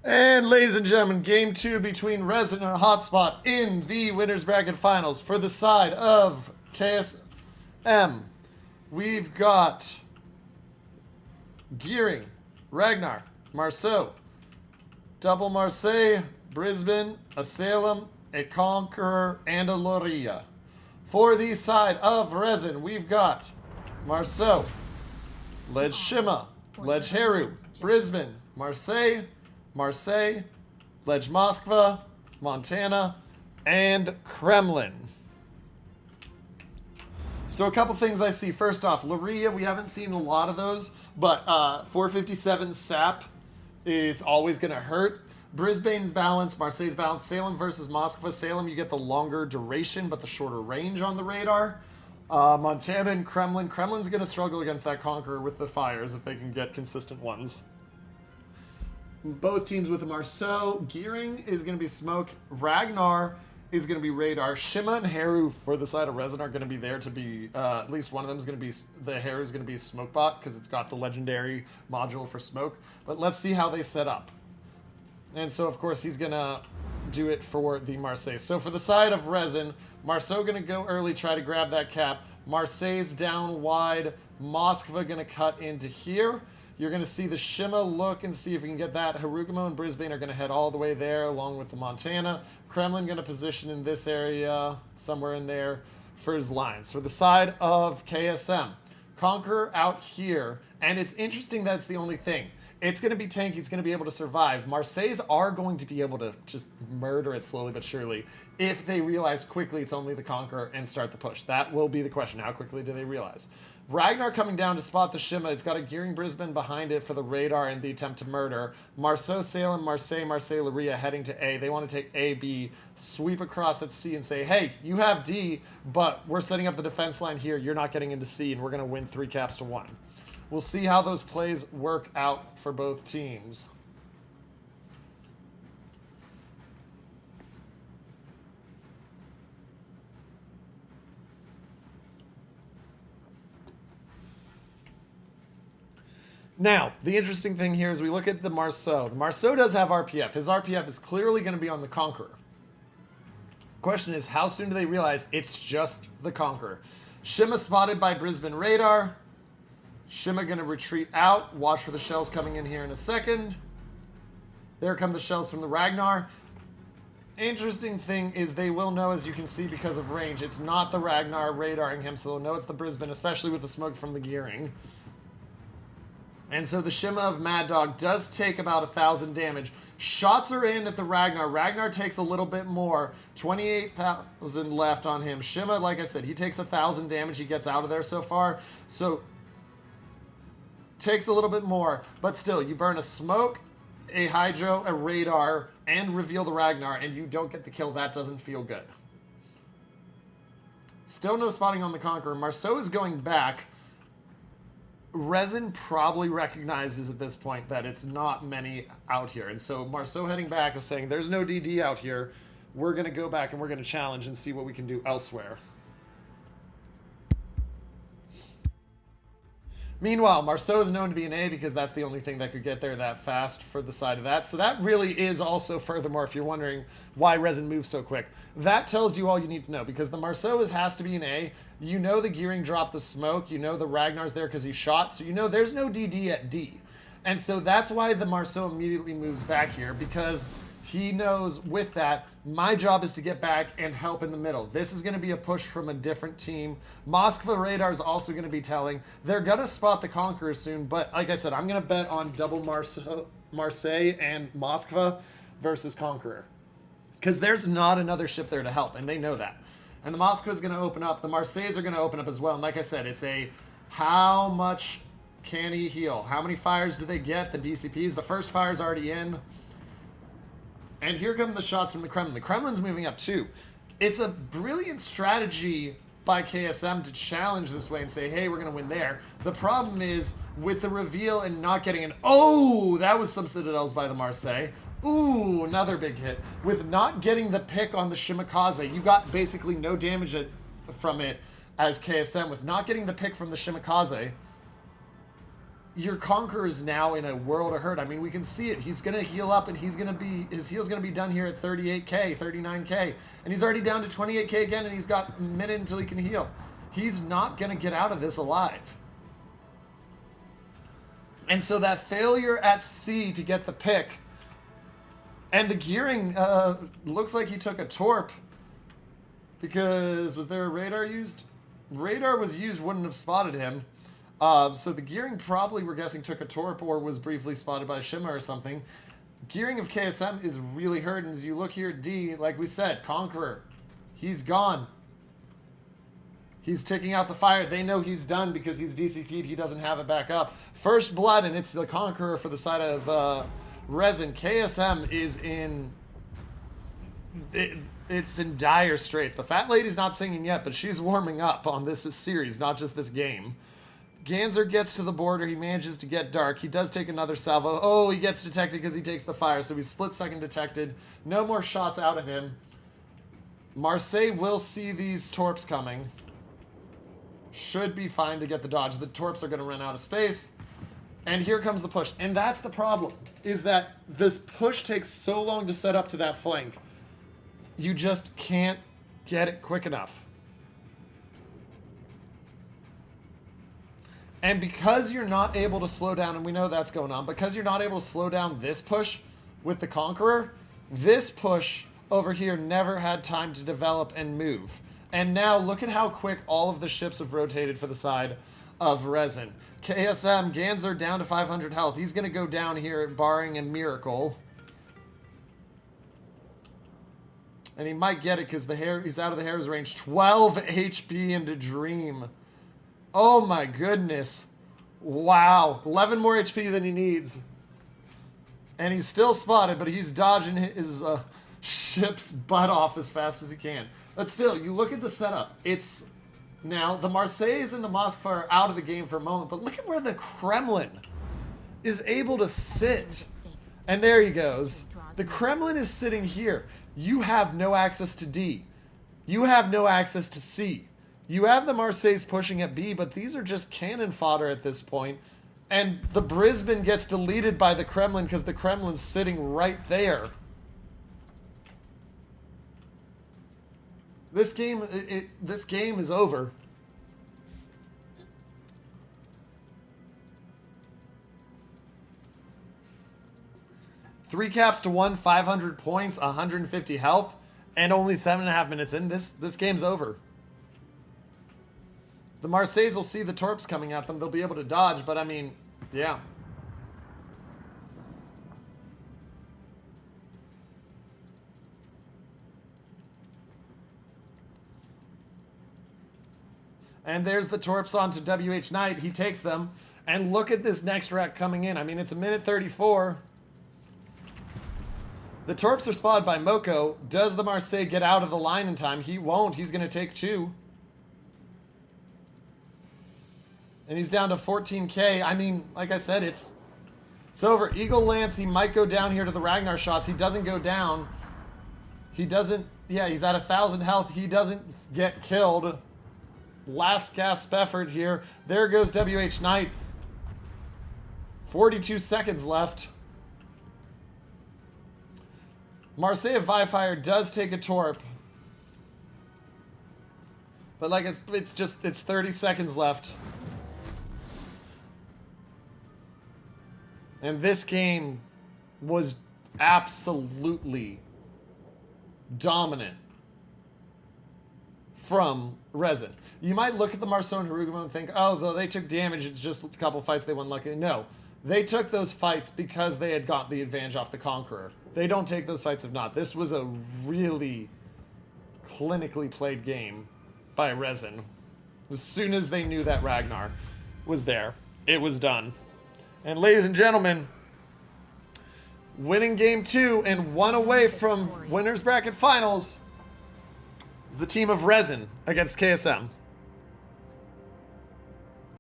And ladies and gentlemen, game two between RESIN and Hotspot in the winners bracket finals for the side of KSM. We've got Gearing, Ragnar, Marceau, Double Marseille, Brisbane, a Salem, a Conqueror, and a Loria. For the side of RESIN, we've got Marceau, Ledge Shima, Ledge Heru, Brisbane, Marseille, Ledge Moskva, Montana, and Kremlin. So a couple things I see. First off, Loria, we haven't seen a lot of those, but 457 sap is always going to hurt. Brisbane's balance, Marseille's balance, Salem versus Moskva. Salem, you get the longer duration, but the shorter range on the radar. Montana and Kremlin. Kremlin's going to struggle against that Conqueror with the fires if they can get consistent ones. Both teams with the Marceau. Gearing is going to be smoke. Ragnar is going to be radar. Shima and Heru for the side of RESIN are going to be there to be, at least one of them is going to be, the Heru is going to be smoke bot because it's got the legendary module for smoke. But let's see how they set up. And so, of course, he's going to do it for the Marseille. So for the side of RESIN, Marceau going to go early, try to grab that cap. Marseille's down wide. Moskva going to cut into here. You're going to see the Shima look and see if we can get that. Harugamo and Brisbane are going to head all the way there along with the Montana. Kremlin going to position in this area, somewhere in there, for his lines. For the side of KSM, Conqueror out here. And it's interesting that's the only thing. It's going to be tanky. It's going to be able to survive. Marseilles are going to be able to just murder it slowly but surely if they realize quickly it's only the Conqueror and start the push. That will be the question. How quickly do they realize? Ragnar coming down to spot the Shima. It's got a Gearing Brisbane behind it for the radar and the attempt to murder. Marceau, Salem, Marseille, Loria heading to A. They want to take A, B, sweep across at C and say, hey, you have D, but we're setting up the defense line here. You're not getting into C, and we're going to win 3 caps to 1. We'll see how those plays work out for both teams. Now, the interesting thing here is we look at the Marceau. The Marceau does have RPF. His RPF is clearly going to be on the Conqueror. Question is, how soon do they realize it's just the Conqueror? Shima spotted by Brisbane radar. Shima going to retreat out. Watch for the shells coming in here in a second. There come the shells from the Ragnar. Interesting thing is they will know, as you can see, because of range. It's not the Ragnar radaring him, so they'll know it's the Brisbane, especially with the smoke from the Gearing. And so the Shima of Mad Dog does take about 1,000 damage. Shots are in at the Ragnar. Ragnar takes a little bit more. 28,000 left on him. Shima, like I said, he takes 1,000 damage. He gets out of there so far. So takes a little bit more. But still, you burn a smoke, a hydro, a radar, and reveal the Ragnar, and you don't get the kill. That doesn't feel good. Still no spotting on the Conqueror. Marceau is going back. RESIN probably recognizes at this point that it's not many out here. And so Marceau heading back is saying, there's no DD out here. We're going to go back and we're going to challenge and see what we can do elsewhere. Meanwhile, Marceau is known to be an A because that's the only thing that could get there that fast for the side of that. So that really is also, furthermore, if you're wondering why RESIN moves so quick, that tells you all you need to know, because the Marceau has to be an A. You know the Gearing dropped the smoke. You know the Ragnar's there because he shot. So you know there's no DD at D. And so that's why the Marceau immediately moves back here, because he knows with that, my job is to get back and help in the middle. This is going to be a push from a different team. Moskva radar is also going to be telling. They're going to spot the Conqueror soon, but like I said, I'm going to bet on double Marseille and Moskva versus Conqueror, because there's not another ship there to help, and they know that. And the Moskva is going to open up. The Marseilles are going to open up as well. And like I said, it's a how much can he heal? How many fires do they get? The DCPs. The first fire's already in. And here come the shots from the Kremlin. The Kremlin's moving up too. It's a brilliant strategy by KSM to challenge this way and say, hey, we're going to win there. The problem is with the reveal and not getting an... Oh, that was some Citadels by the Marseille. Ooh, another big hit. With not getting the pick on the Shimakaze, you got basically no damage from it as KSM. With not getting the pick from the Shimakaze, your Conqueror is now in a world of hurt. I mean, we can see it. He's going to heal up, and his heal's going to be done here at 38k, 39k. And he's already down to 28k again, and he's got a minute until he can heal. He's not going to get out of this alive. And so that failure at C to get the pick, and the gearing looks like he took a torp, because was there a radar used? Radar was used, wouldn't have spotted him. So the gearing probably, we're guessing, took a torp or was briefly spotted by Shima or something. Gearing of KSM is really hurt, and as you look here at D, like we said, Conqueror, he's gone. He's ticking out the fire. They know he's done because he's DCP'd. He doesn't have it back up. First blood, and it's the Conqueror for the side of RESIN. KSM is in... It's in dire straits. The fat lady's not singing yet, but she's warming up on this series, not just this game. Ganser gets to the border. He manages to get dark. He does take another salvo. Oh, he gets detected because he takes the fire. So he's split second detected. No more shots out of him. Marseille will see these torps coming. Should be fine to get the dodge. The torps are going to run out of space. And here comes the push. And that's the problem, is that this push takes so long to set up to that flank. You just can't get it quick enough. And because you're not able to slow down, and we know that's going on, because you're not able to slow down this push with the Conqueror, this push over here never had time to develop and move. And now look at how quick all of the ships have rotated for the side of RESIN. KSM, Ganser down to 500 health. He's going to go down here barring a miracle. And he might get it because he's out of the Hare's range. 12 HP into Dream. Oh my goodness. Wow. 11 more HP than he needs. And he's still spotted, but he's dodging his ship's butt off as fast as he can. But still, you look at the setup. It's now the Marseilles and the Moskva are out of the game for a moment, but look at where the Kremlin is able to sit. And there he goes. The Kremlin is sitting here. You have no access to D. You have no access to C. You have the Marseilles pushing at B, but these are just cannon fodder at this point. And the Brisbane gets deleted by the Kremlin because the Kremlin's sitting right there. This game is over. Three caps to 1, 500 points, 150 health, and only 7.5 minutes in. This game's over. The Marseilles will see the torps coming at them. They'll be able to dodge, but I mean, yeah. And there's the torps onto WH Knight. He takes them. And look at this next rack coming in. I mean, it's a minute 34. The torps are spotted by Moko. Does the Marseille get out of the line in time? He won't. He's going to take 2. And he's down to 14k. I mean, like I said, it's over. Eagle Lance, he might go down here to the Ragnar shots. He doesn't go down. He doesn't... Yeah, he's at 1,000 health. He doesn't get killed. Last gasp effort here. There goes WH Knight. 42 seconds left. Marseille of Vifire does take a torp. But like it's 30 seconds left. And this game was absolutely dominant from RESIN. You might look at the Marceau and Harugumo and think, oh, though they took damage, it's just a couple fights they won lucky. No, they took those fights because they had got the advantage off the Conqueror. They don't take those fights if not. This was a really clinically played game by RESIN. As soon as they knew that Ragnar was there, it was done. And ladies and gentlemen, winning game 2 and 1 away from winners bracket finals is the team of RESIN against KSM.